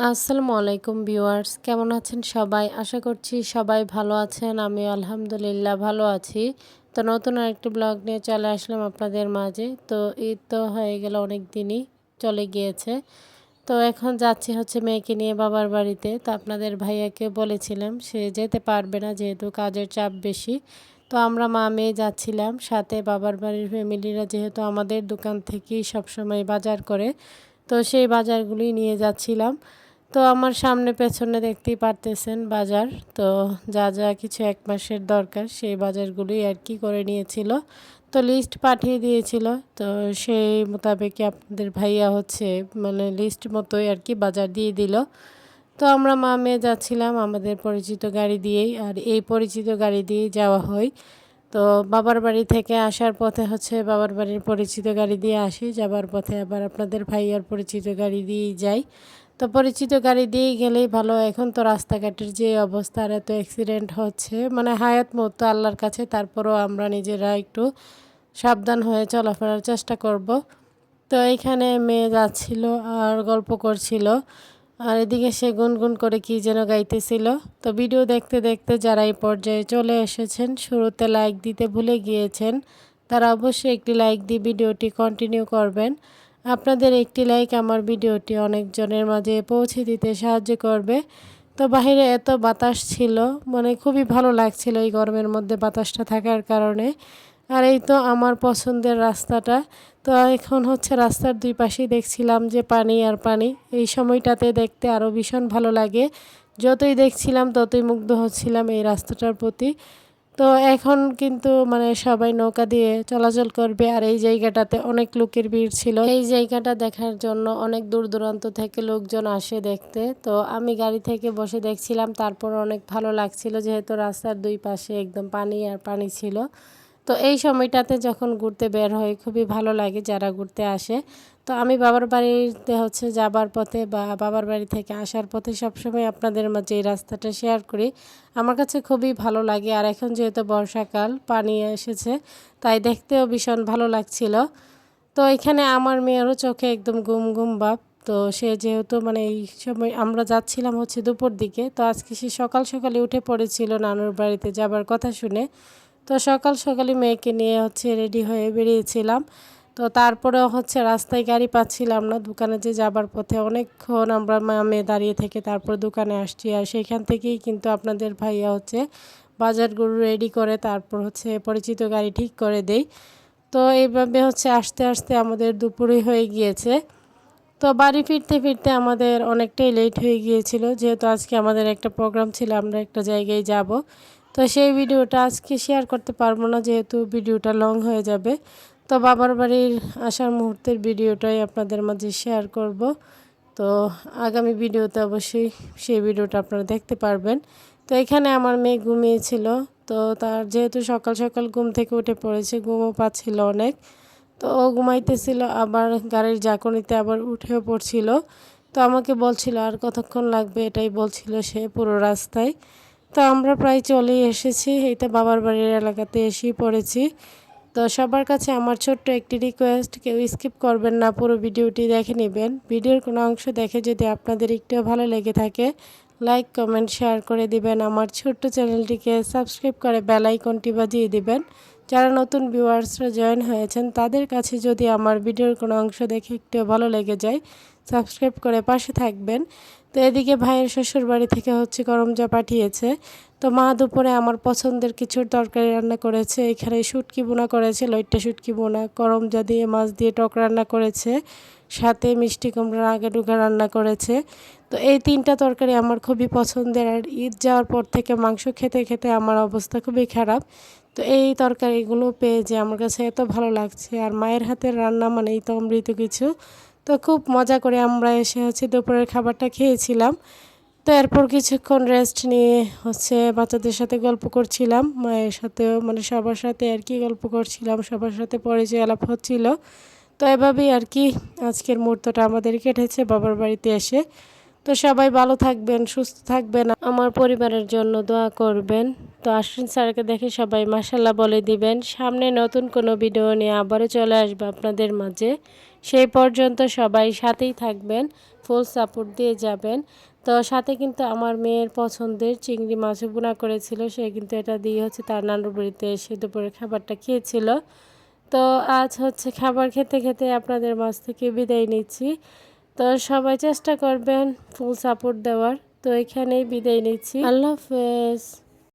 আসসালামু আলাইকুম ভিউয়ার্স, কেমন আছেন সবাই? আশা করছি সবাই ভালো আছেন। আমি আলহামদুলিল্লাহ ভালো আছি। তো নতুন আরেকটি ব্লগ নিয়ে চলে আসলাম আপনাদের মাঝে। তো ঈদ তো হয়ে গেল, অনেক দিনই চলে গিয়েছে। তো এখন যাচ্ছি হচ্ছে মেয়েকে নিয়ে বাবার বাড়িতে। তো আপনাদের ভাইয়াকে বলেছিলাম সে যেতে পারবে না, যেহেতু কাজের চাপ বেশি। তো আমরা মা মেয়ে যাচ্ছিলাম, সাথে বাবার বাড়ির ফ্যামিলিরা যেহেতু আমাদের দোকান থেকেই সবসময় বাজার করে, তো সেই বাজারগুলি নিয়ে যাচ্ছিলাম। তো আমার সামনে পেছনে দেখতেই পারতেছেন বাজার। তো যা যা কিছু এক মাসের দরকার সেই বাজারগুলি আর কি করে নিয়েছিল। তো লিস্ট পাঠিয়ে দিয়েছিল। তো সেই মোতাবেকই আপনাদের ভাইয়া হচ্ছে মানে লিস্ট মতোই আর কি বাজার দিয়ে দিল। তো আমরা মা মেয়ে যাচ্ছিলাম আমাদের পরিচিত গাড়ি দিয়েই, আর এই পরিচিত গাড়ি দিয়েই যাওয়া হয়। তো বাবার বাড়ি থেকে আসার পথে হচ্ছে বাবার বাড়ির পরিচিত গাড়ি দিয়ে আসি, যাবার পথে আবার আপনাদের ভাইয়ার পরিচিত গাড়ি দিয়েই যাই। তো পরিচিত গাড়ি দিয়েই গেলেই ভালো। এখন তো রাস্তাঘাটের যে অবস্থা, আর এত অ্যাক্সিডেন্ট হচ্ছে, মানে হায়াত মতো আল্লাহর কাছে, তারপরেও আমরা নিজেরা একটু সাবধান হয়ে চলাফেরার চেষ্টা করব। তো এইখানে মেয়ে যাচ্ছিল আর গল্প করছিল, আর এদিকে সে গুনগুন করে কি যেন গাইতেছিল। তো ভিডিও দেখতে দেখতে যারা এই পর্যায়ে চলে এসেছেন, শুরুতে লাইক দিতে ভুলে গিয়েছেন, তারা অবশ্যই একটি লাইক দিয়ে ভিডিওটি কন্টিনিউ করবেন। আপনাদের একটি লাইক আমার ভিডিওটি অনেকজনের মাঝে পৌঁছে দিতে সাহায্য করবে। তো বাইরে এত বাতাস ছিল, মানে খুবই ভালো লাগছিল এই গরমের মধ্যে বাতাসটা থাকার কারণে। আর এই তো আমার পছন্দের রাস্তাটা। তো এখন হচ্ছে রাস্তার দুই পাশেই দেখছিলাম যে পানি আর পানি। এই সময়টাতে দেখতে আরও ভীষণ ভালো লাগে। যতই দেখছিলাম ততই মুগ্ধ হচ্ছিলাম এই রাস্তাটার প্রতি। তো এখন কিন্তু মানে সবাই নৌকা দিয়ে চলাচল করবে, আর এই জায়গাটাতে অনেক লোকের ভিড় ছিল। এই জায়গাটা দেখার জন্য অনেক দূর দূরান্ত থেকে লোকজন আসে দেখতে। তো আমি গাড়ি থেকে বসে দেখছিলাম, তারপর অনেক ভালো লাগছিল যেহেতু রাস্তার দুই পাশে একদম পানি আর পানি ছিল। তো এই সময়টাতে যখন ঘুরতে বের হয় খুবই ভালো লাগে যারা ঘুরতে আসে। তো আমি বাবার বাড়িতে হচ্ছে যাবার পথে বা বাবার বাড়ি থেকে আসার পথে সবসময় আপনাদের মাঝে এই রাস্তাটা শেয়ার করি। আমার কাছে খুবই ভালো লাগে, আর এখন যেহেতু বর্ষাকাল পানি এসেছে, তাই দেখতেও ভীষণ ভালো লাগছিল। তো এখানে আমার মেয়েরও চোখে একদম ঘুম ঘুম ভাব। তো সে যেহেতু মানে এই সময় আমরা যাচ্ছিলাম হচ্ছে দুপুর দিকে, তো আজকে সে সকাল সকালে উঠে পড়েছিল নানুর বাড়িতে যাবার কথা শুনে। তো সকাল সকালে মেয়েকে নিয়ে হচ্ছে রেডি হয়ে বেরিয়েছিলাম। তো তারপরেও হচ্ছে রাস্তায় গাড়ি পাচ্ছিলাম না, দোকানে যে যাবার পথে অনেকক্ষণ আমরা মা মেয়ে দাঁড়িয়ে থেকে তারপর দোকানে আসছি, আর সেইখান থেকেই কিন্তু আপনাদের ভাইয়া হচ্ছে বাজারগুলো রেডি করে তারপর হচ্ছে পরিচিত গাড়ি ঠিক করে দেই। তো এইভাবে হচ্ছে আস্তে আস্তে আমাদের দুপুরই হয়ে গিয়েছে। তো বাড়ি ফিরতে ফিরতে আমাদের অনেকটাই লেট হয়ে গিয়েছিল, যেহেতু আজকে আমাদের একটা প্রোগ্রাম ছিল, আমরা একটা জায়গায় যাব। তো সেই ভিডিওটা আজকে শেয়ার করতে পারবো না, যেহেতু ভিডিওটা লং হয়ে যাবে। তো বাবার বাড়ির আসার মুহূর্তের ভিডিওটাই আপনাদের মাঝে শেয়ার করব। তো আগামী ভিডিওতে অবশ্যই সেই ভিডিওটা আপনারা দেখতে পারবেন। তো এখানে আমার মেয়ে ঘুমিয়েছিল। তো তার যেহেতু সকাল সকাল ঘুম থেকে উঠে পড়েছে, ঘুমও পাচ্ছিল অনেক। তো ও ঘুমাইতেছিল, আবার গাড়ির ঝাঁকুনিতে আবার উঠেও পড়ছিল। তো আমাকে বলছিল আর কতক্ষণ লাগবে, এটাই বলছিল সে পুরো রাস্তায়। তো আমরা প্রায় চলেই এসেছি, এইটা বাবার বাড়ির এলাকাতে এসেই পড়েছি। তো সবার কাছে আমার ছোট্ট একটি রিকোয়েস্ট, কেউ স্কিপ করবেন না, পুরো ভিডিওটি দেখে নেবেন। ভিডিওর কোনো অংশ দেখে যদি আপনাদের একটুও ভালো লেগে থাকে, লাইক কমেন্ট শেয়ার করে দিবেন। আমার ছোট্ট চ্যানেলটিকে সাবস্ক্রাইব করে বেল আইকনটি বাজিয়ে দিবেন। যারা নতুন ভিউয়ার্সরা জয়েন হয়েছেন তাদের কাছে যদি আমার ভিডিওর কোনো অংশ দেখে একটু ভালো লেগে যায়, সাবস্ক্রাইব করে পাশে থাকবেন। তো এদিকে ভাইয়ের শ্বশুর বাড়ি থেকে হচ্ছে করমজা পাঠিয়েছে। তো মা দুপুরে আমার পছন্দের কিছুর তরকারি রান্না করেছে। এখানে শুটকি বোনা করেছে, লইট্টা শুটকি বোনা, করমজা দিয়ে মাছ দিয়ে টক রান্না করেছে, সাথে মিষ্টি কুমড়ার আগা রান্না করেছে। তো এই তিনটা তরকারি আমার খুবই পছন্দের, আর ঈদ যাওয়ার পর থেকে মাংস খেতে খেতে আমার অবস্থা খুবই খারাপ। তো এই তরকারিগুলো পেয়ে যে আমার কাছে এত ভালো লাগছে, আর মায়ের হাতের রান্না মানেই তো অমৃত কিছু। তো খুব মজা করে আমরা এসে হচ্ছে দুপুরের খাবারটা খেয়েছিলাম। তো এরপর কিছুক্ষণ রেস্ট নিয়ে হচ্ছে বাচ্চাদের সাথে গল্প করছিলাম, মায়ের সাথেও মানে সবার সাথে আর কি গল্প করছিলাম, সবার সাথে পরিচয় আলাপ হচ্ছিল। তো এভাবেই আর কি আজকের মুহূর্তটা আমাদের কেটেছে বাবার বাড়িতে এসে। তো সবাই ভালো থাকবেন, সুস্থ থাকবেন, আমার পরিবারের জন্য দোয়া করবেন। তো আশ্বিন স্যারকে দেখে সবাই মাশাল্লাহ বলে দিবেন। সামনে নতুন কোনো ভিডিও নিয়ে আবারও চলে আসবে আপনাদের মাঝে। সেই পর্যন্ত সবাই সাথেই থাকবেন, ফুল সাপোর্ট দিয়ে যাবেন। তো সাথে কিন্তু আমার মেয়ের পছন্দের চিংড়ি মাছ ভুনা করেছিল, সে কিন্তু এটা দিয়ে হচ্ছে তার নানুর বাড়িতে এসে দুপুরের খাবারটা খেয়েছিল। তো আজ হচ্ছে খাবার খেতে খেতে আপনাদের মাঝ থেকে বিদায় নিচ্ছি। তো সবাই চেষ্টা করবেন ফুল সাপোর্ট দেওয়ার। তো এখানেই বিদায় নিচ্ছি, আল্লাহ হাফেজ।